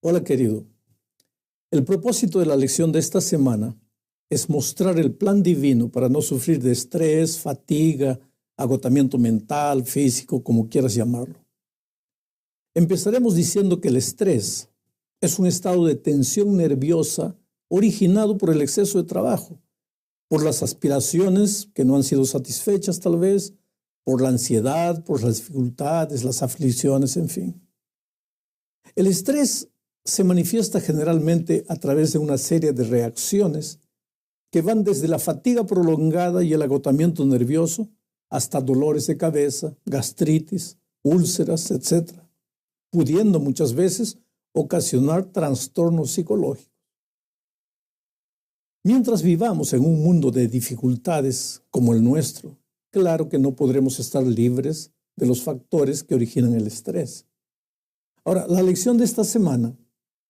Hola querido, el propósito de la lección de esta semana es mostrar el plan divino para no sufrir de estrés, fatiga, agotamiento mental, físico, como quieras llamarlo. Empezaremos diciendo que el estrés es un estado de tensión nerviosa originado por el exceso de trabajo, por las aspiraciones que no han sido satisfechas tal vez, por la ansiedad, por las dificultades, las aflicciones, en fin. El estrés se manifiesta generalmente a través de una serie de reacciones que van desde la fatiga prolongada y el agotamiento nervioso hasta dolores de cabeza, gastritis, úlceras, etc., pudiendo muchas veces ocasionar trastornos psicológicos. Mientras vivamos en un mundo de dificultades como el nuestro, claro que no podremos estar libres de los factores que originan el estrés. Ahora, la lección de esta semana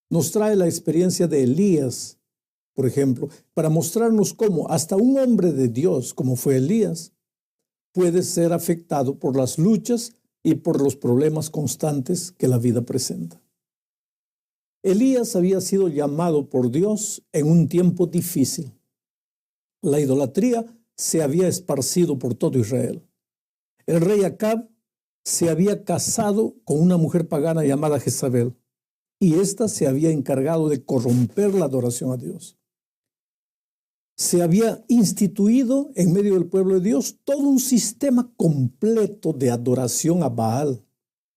nos trae la experiencia de Elías, por ejemplo, para mostrarnos cómo hasta un hombre de Dios, como fue Elías, puede ser afectado por las luchas y por los problemas constantes que la vida presenta. Elías había sido llamado por Dios en un tiempo difícil. La idolatría se había esparcido por todo Israel. El rey Acab se había casado con una mujer pagana llamada Jezabel, y ésta se había encargado de corromper la adoración a Dios. Se había instituido en medio del pueblo de Dios todo un sistema completo de adoración a Baal,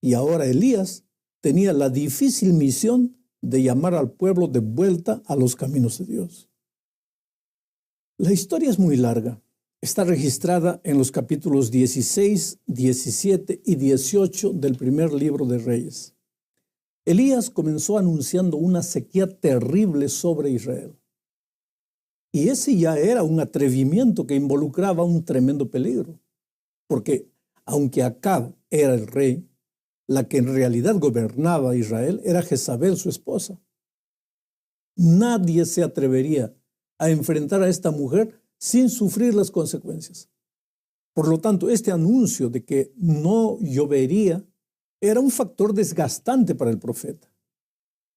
y ahora Elías tenía la difícil misión de llamar al pueblo de vuelta a los caminos de Dios. La historia es muy larga. Está registrada en los capítulos 16, 17 y 18 del primer libro de Reyes. Elías comenzó anunciando una sequía terrible sobre Israel. Y ese ya era un atrevimiento que involucraba un tremendo peligro, porque aunque Acab era el rey, la que en realidad gobernaba Israel era Jezabel, su esposa. Nadie se atrevería a enfrentar a esta mujer sin sufrir las consecuencias. Por lo tanto, este anuncio de que no llovería era un factor desgastante para el profeta.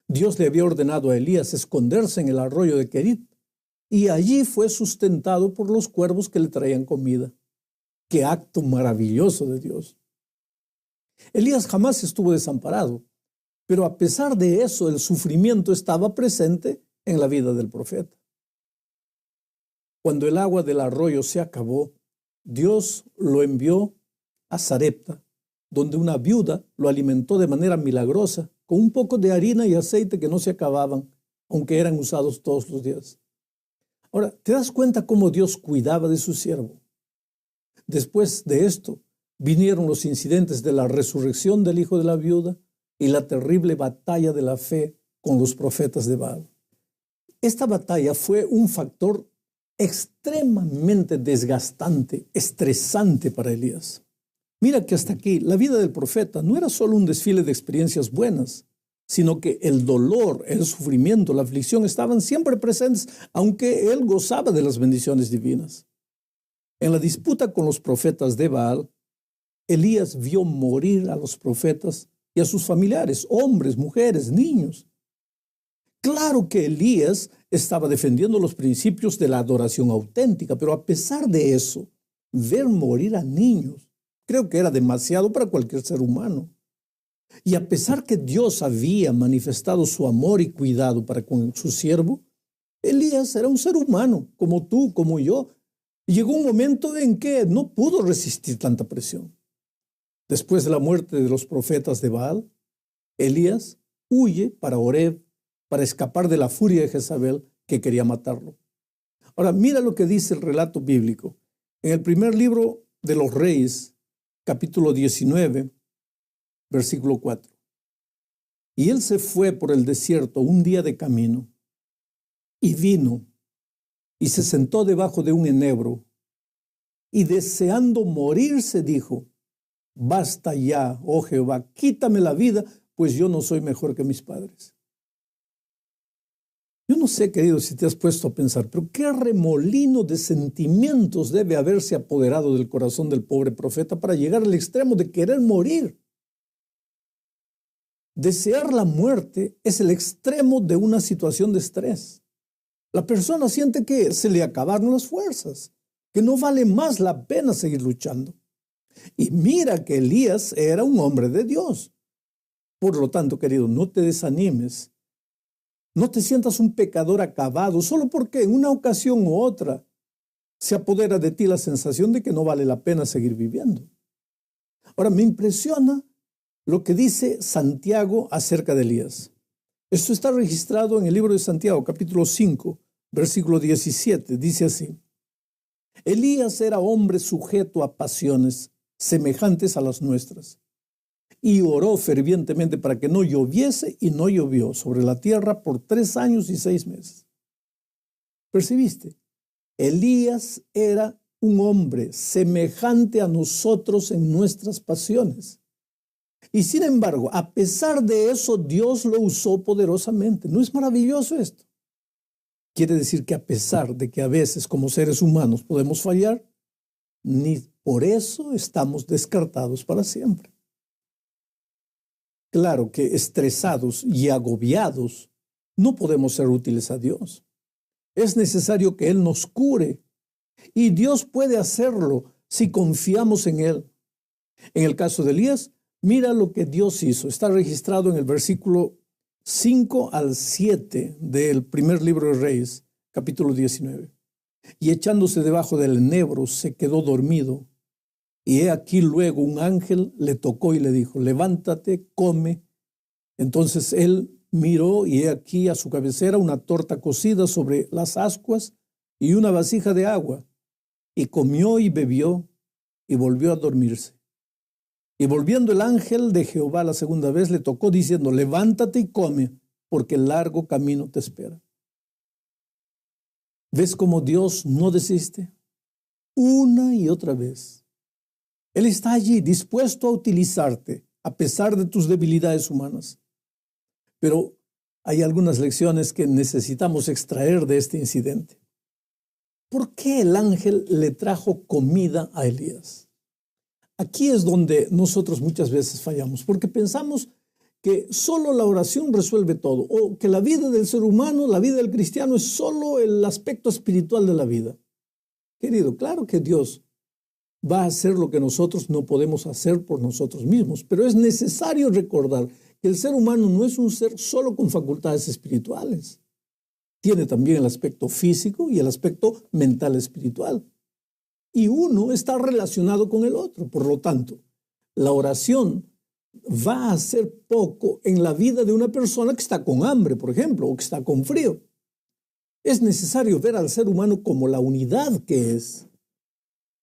Dios le había ordenado a Elías esconderse en el arroyo de Querit, y allí fue sustentado por los cuervos que le traían comida. ¡Qué acto maravilloso de Dios! Elías jamás estuvo desamparado, pero a pesar de eso, el sufrimiento estaba presente en la vida del profeta. Cuando el agua del arroyo se acabó, Dios lo envió a Sarepta, donde una viuda lo alimentó de manera milagrosa, con un poco de harina y aceite que no se acababan, aunque eran usados todos los días. Ahora, ¿te das cuenta cómo Dios cuidaba de su siervo? Después de esto, vinieron los incidentes de la resurrección del hijo de la viuda y la terrible batalla de la fe con los profetas de Baal. Esta batalla fue un factor extremadamente desgastante, estresante para Elías. Mira que hasta aquí la vida del profeta no era solo un desfile de experiencias buenas, sino que el dolor, el sufrimiento, la aflicción estaban siempre presentes, aunque él gozaba de las bendiciones divinas. En la disputa con los profetas de Baal, Elías vio morir a los profetas y a sus familiares, hombres, mujeres, niños. Claro que Elías estaba defendiendo los principios de la adoración auténtica, pero a pesar de eso, ver morir a niños, creo que era demasiado para cualquier ser humano. Y a pesar que Dios había manifestado su amor y cuidado para con su siervo, Elías era un ser humano, como tú, como yo. Y llegó un momento en que no pudo resistir tanta presión. Después de la muerte de los profetas de Baal, Elías huye para Horeb, para escapar de la furia de Jezabel que quería matarlo. Ahora, mira lo que dice el relato bíblico. En el primer libro de los Reyes, capítulo 19, versículo 4. Y él se fue por el desierto un día de camino, y vino, y se sentó debajo de un enebro, y deseando morirse dijo: basta ya, oh Jehová, quítame la vida, pues yo no soy mejor que mis padres. Yo no sé, querido, si te has puesto a pensar, pero qué remolino de sentimientos debe haberse apoderado del corazón del pobre profeta para llegar al extremo de querer morir. Desear la muerte es el extremo de una situación de estrés. La persona siente que se le acabaron las fuerzas, que no vale más la pena seguir luchando. Y mira que Elías era un hombre de Dios. Por lo tanto, querido, no te desanimes. No te sientas un pecador acabado solo porque en una ocasión u otra se apodera de ti la sensación de que no vale la pena seguir viviendo. Ahora, me impresiona lo que dice Santiago acerca de Elías. Esto está registrado en el libro de Santiago, capítulo 5, versículo 17. Dice así: Elías era hombre sujeto a pasiones semejantes a las nuestras, y oró fervientemente para que no lloviese, y no llovió sobre la tierra por 3 años y 6 meses. ¿Percibiste? Elías era un hombre semejante a nosotros en nuestras pasiones. Y sin embargo, a pesar de eso, Dios lo usó poderosamente. ¿No es maravilloso esto? Quiere decir que a pesar de que a veces como seres humanos podemos fallar, ni por eso estamos descartados para siempre. Claro que estresados y agobiados no podemos ser útiles a Dios. Es necesario que Él nos cure, y Dios puede hacerlo si confiamos en Él. En el caso de Elías, mira lo que Dios hizo. Está registrado en el versículo 5 al 7 del primer libro de Reyes, capítulo 19. Y echándose debajo del enebro, se quedó dormido. Y he aquí luego un ángel le tocó y le dijo: levántate, come. Entonces él miró, y he aquí a su cabecera una torta cocida sobre las ascuas y una vasija de agua. Y comió y bebió, y volvió a dormirse. Y volviendo el ángel de Jehová la segunda vez, le tocó diciendo: levántate y come, porque el largo camino te espera. ¿Ves cómo Dios no desiste? Una y otra vez. Él está allí dispuesto a utilizarte a pesar de tus debilidades humanas. Pero hay algunas lecciones que necesitamos extraer de este incidente. ¿Por qué el ángel le trajo comida a Elías? Aquí es donde nosotros muchas veces fallamos, porque pensamos que solo la oración resuelve todo, o que la vida del ser humano, la vida del cristiano, es solo el aspecto espiritual de la vida. Querido, claro que Dios va a hacer lo que nosotros no podemos hacer por nosotros mismos, pero es necesario recordar que el ser humano no es un ser solo con facultades espirituales. Tiene también el aspecto físico y el aspecto mental espiritual. Y uno está relacionado con el otro. Por lo tanto, la oración va a hacer poco en la vida de una persona que está con hambre, por ejemplo, o que está con frío. Es necesario ver al ser humano como la unidad que es.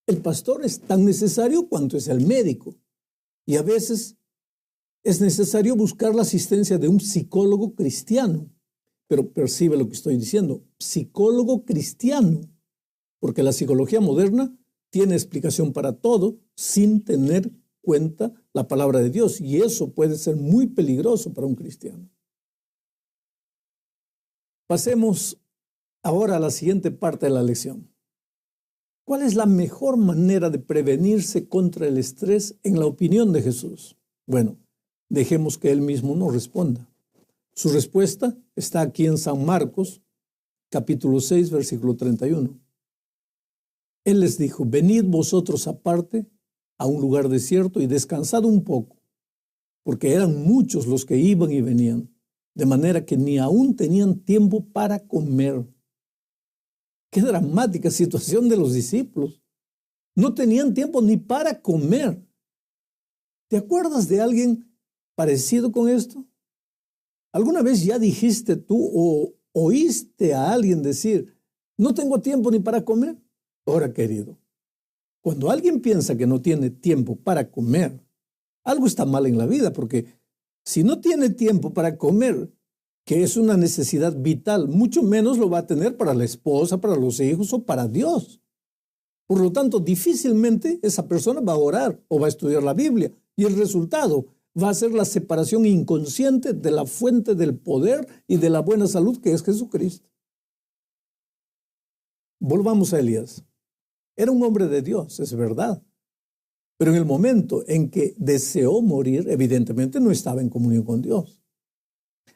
El pastor es tan necesario cuanto es el médico. Y a veces es necesario buscar la asistencia de un psicólogo cristiano. Pero percibe lo que estoy diciendo, psicólogo cristiano. Porque la psicología moderna tiene explicación para todo sin tener cuenta la palabra de Dios, y eso puede ser muy peligroso para un cristiano. Pasemos ahora a la siguiente parte de la lección. ¿Cuál es la mejor manera de prevenirse contra el estrés en la opinión de Jesús? Bueno, dejemos que Él mismo nos responda. Su respuesta está aquí en San Marcos, capítulo 6, versículo 31. Él les dijo: venid vosotros aparte a un lugar desierto y descansad un poco, porque eran muchos los que iban y venían, de manera que ni aún tenían tiempo para comer. Qué dramática situación de los discípulos. No tenían tiempo ni para comer. ¿Te acuerdas de alguien parecido con esto? ¿Alguna vez ya dijiste tú o oíste a alguien decir: no tengo tiempo ni para comer? Ahora, querido, cuando alguien piensa que no tiene tiempo para comer, algo está mal en la vida, porque si no tiene tiempo para comer, que es una necesidad vital, mucho menos lo va a tener para la esposa, para los hijos o para Dios. Por lo tanto, difícilmente esa persona va a orar o va a estudiar la Biblia, y el resultado va a ser la separación inconsciente de la fuente del poder y de la buena salud, que es Jesucristo. Volvamos a Elías. Era un hombre de Dios, es verdad, Pero en el momento en que deseó morir, evidentemente no estaba en comunión con Dios.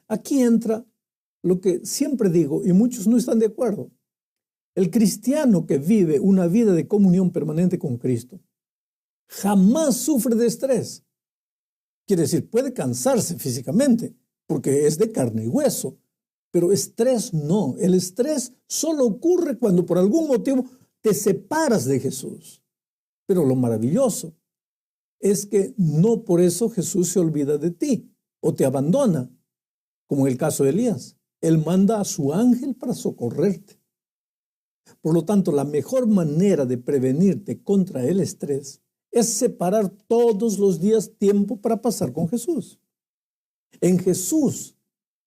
Aquí entra lo que siempre digo y muchos no están de acuerdo. El cristiano que vive una vida de comunión permanente con Cristo jamás sufre de estrés. Quiere decir, puede cansarse físicamente porque es de carne y hueso, pero estrés no. El estrés solo ocurre cuando por algún motivo te separas de Jesús. Pero lo maravilloso es que no por eso Jesús se olvida de ti o te abandona, como en el caso de Elías. Él manda a su ángel para socorrerte. Por lo tanto, la mejor manera de prevenirte contra el estrés es separar todos los días tiempo para pasar con Jesús. En Jesús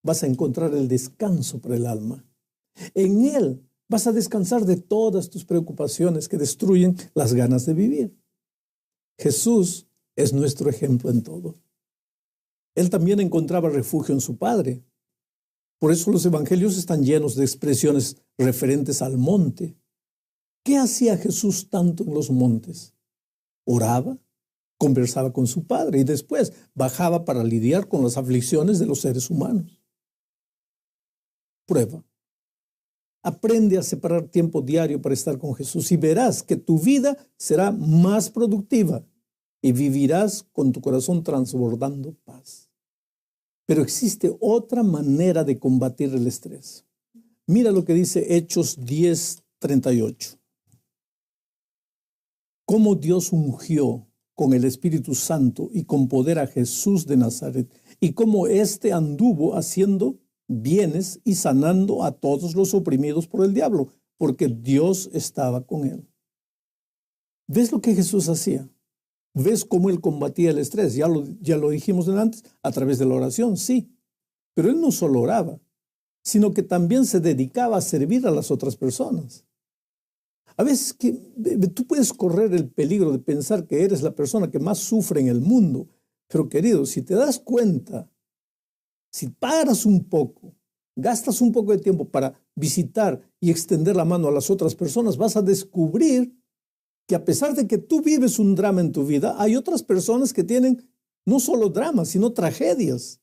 vas a encontrar el descanso para el alma. En Él vas a descansar de todas tus preocupaciones que destruyen las ganas de vivir. Jesús es nuestro ejemplo en todo. Él también encontraba refugio en su Padre. Por eso los evangelios están llenos de expresiones referentes al monte. ¿Qué hacía Jesús tanto en los montes? Oraba, conversaba con su Padre y después bajaba para lidiar con las aflicciones de los seres humanos. Prueba. Aprende a separar tiempo diario para estar con Jesús y verás que tu vida será más productiva y vivirás con tu corazón transbordando paz. Pero existe otra manera de combatir el estrés. Mira lo que dice Hechos 10:38. Cómo Dios ungió con el Espíritu Santo y con poder a Jesús de Nazaret, y cómo éste anduvo haciendo bienes y sanando a todos los oprimidos por el diablo, porque Dios estaba con él. ¿Ves lo que Jesús hacía? ¿Ves cómo él combatía el estrés? Ya lo dijimos antes, a través de la oración, sí. Pero él no solo oraba, sino que también se dedicaba a servir a las otras personas. A veces que tú puedes correr el peligro de pensar que eres la persona que más sufre en el mundo, pero querido, si te das cuenta, si paras un poco, gastas un poco de tiempo para visitar y extender la mano a las otras personas, vas a descubrir que a pesar de que tú vives un drama en tu vida, hay otras personas que tienen no solo dramas, sino tragedias.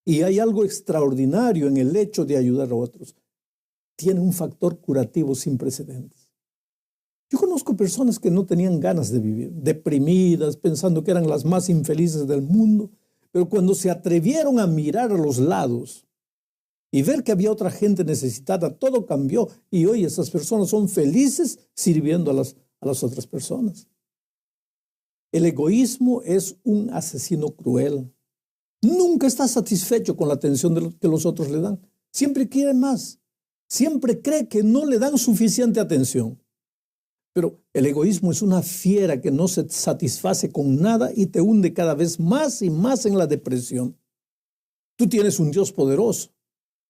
Y hay algo extraordinario en el hecho de ayudar a otros. Tiene un factor curativo sin precedentes. Yo conozco personas que no tenían ganas de vivir, deprimidas, pensando que eran las más infelices del mundo, pero cuando se atrevieron a mirar a los lados y ver que había otra gente necesitada, todo cambió y hoy esas personas son felices sirviendo a las otras personas. El egoísmo es un asesino cruel. Nunca está satisfecho con la atención que los otros le dan. Siempre quiere más. Siempre cree que no le dan suficiente atención. Pero el egoísmo es una fiera que no se satisface con nada y te hunde cada vez más y más en la depresión. Tú tienes un Dios poderoso.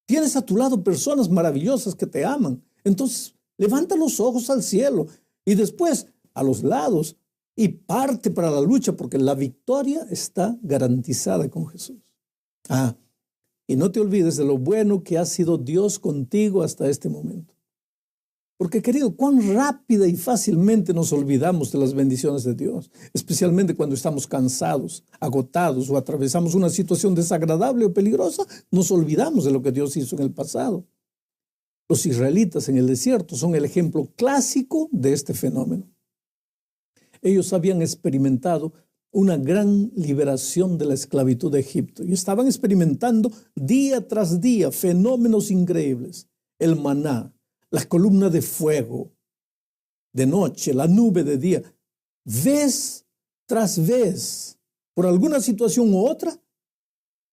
Tienes a tu lado personas maravillosas que te aman. Entonces, levanta los ojos al cielo y después a los lados y parte para la lucha porque la victoria está garantizada con Jesús. Y no te olvides de lo bueno que ha sido Dios contigo hasta este momento. Porque, querido, cuán rápida y fácilmente nos olvidamos de las bendiciones de Dios, especialmente cuando estamos cansados, agotados o atravesamos una situación desagradable o peligrosa, nos olvidamos de lo que Dios hizo en el pasado. Los israelitas en el desierto son el ejemplo clásico de este fenómeno. Ellos habían experimentado una gran liberación de la esclavitud de Egipto y estaban experimentando día tras día fenómenos increíbles. El maná, la columna de fuego de noche, la nube de día. Vez tras vez, por alguna situación u otra,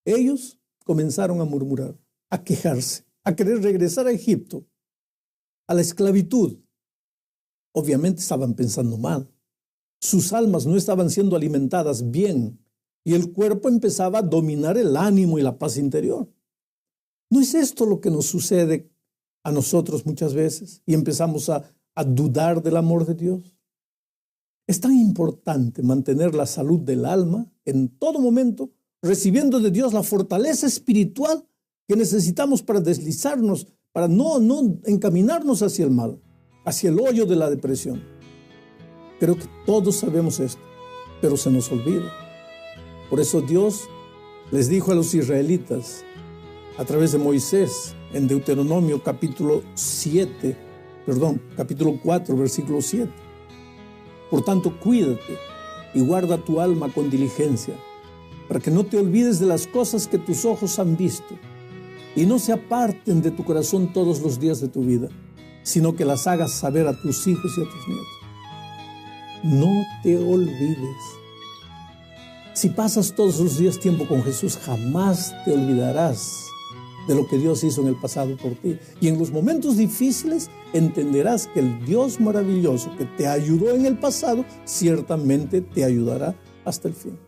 ellos comenzaron a murmurar, a quejarse, a querer regresar a Egipto, a la esclavitud. Obviamente estaban pensando mal. Sus almas no estaban siendo alimentadas bien y el cuerpo empezaba a dominar el ánimo y la paz interior. ¿No es esto lo que nos sucede a nosotros muchas veces y empezamos a dudar del amor de Dios? Es tan importante mantener la salud del alma en todo momento, recibiendo de Dios la fortaleza espiritual que necesitamos para deslizarnos, para no encaminarnos hacia el mal, hacia el hoyo de la depresión. Creo que todos sabemos esto. pero se nos olvida. Por eso Dios les dijo a los israelitas a través de Moisés en Deuteronomio capítulo 4, versículo 7. Por tanto, cuídate y guarda tu alma con diligencia, para que no te olvides de las cosas que tus ojos han visto y no se aparten de tu corazón todos los días de tu vida, sino que las hagas saber a tus hijos y a tus nietos. No te olvides. Si pasas todos los días tiempo con Jesús, jamás te olvidarás de lo que Dios hizo en el pasado por ti. Y en los momentos difíciles entenderás que el Dios maravilloso que te ayudó en el pasado, ciertamente te ayudará hasta el fin.